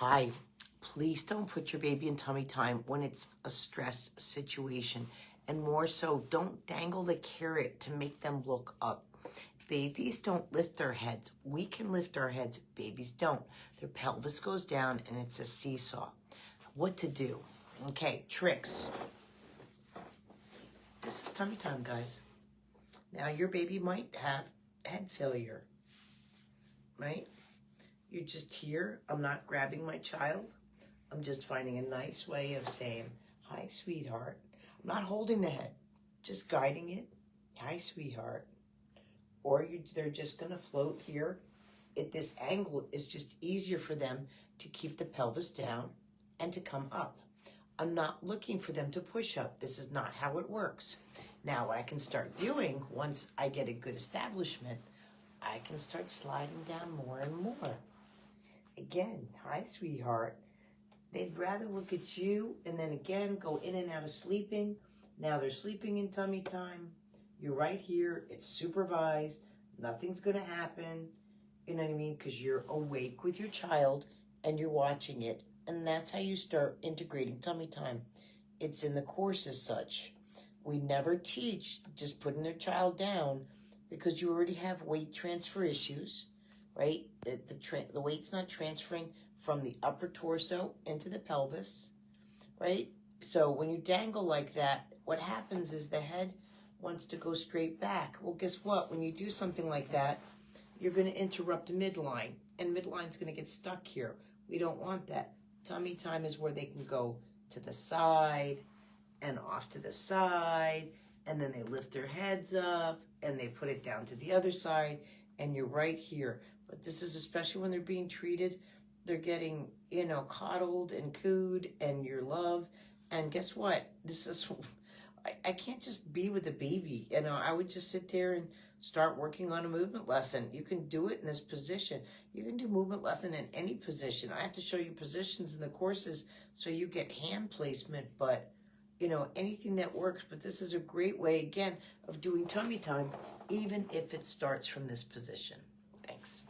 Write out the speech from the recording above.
Hi, please don't put your baby in tummy time when it's a stressed situation. And more so, don't dangle the carrot to make them look up. Babies don't lift their heads. We can lift our heads. Babies don't. Their pelvis goes down and it's a seesaw. What to do? Okay, tricks. This is tummy time, guys. Now, your baby might have head failure, right? You're just here. I'm not grabbing my child. I'm just finding a nice way of saying, hi, sweetheart. I'm not holding the head, just guiding it. Hi, sweetheart. Or they're just going to float here. At this angle, it's just easier for them to keep the pelvis down and to come up. I'm not looking for them to push up. This is not how it works. Now, what I can start doing once I get a good establishment, I can start sliding down more and more. Again, hi, sweetheart. They'd rather look at you and then again go in and out of sleeping. Now they're sleeping in tummy time. You're right here. It's supervised. Nothing's going to happen. You know what I mean? Because you're awake with your child and you're watching it. And that's how you start integrating tummy time. It's in the course as such. We never teach just putting their child down because you already have weight transfer issues, right? The weight's not transferring from the upper torso into the pelvis, right? So when you dangle like that, what happens is the head wants to go straight back. Well, guess what? When you do something like that, you're going to interrupt midline, and midline's going to get stuck here. We don't want that. Tummy time is where they can go to the side and off to the side, and then they lift their heads up, and they put it down to the other side, and you're right here. But this is especially when they're being treated. They're getting, coddled and cooed, and your love. And guess what? This is, I can't just be with the baby. I would just sit there and start working on a movement lesson. You can do it in this position. You can do movement lesson in any position. I have to show you positions in the courses so you get hand placement, but anything that works. But this is a great way, again, of doing tummy time, even if it starts from this position. Thanks.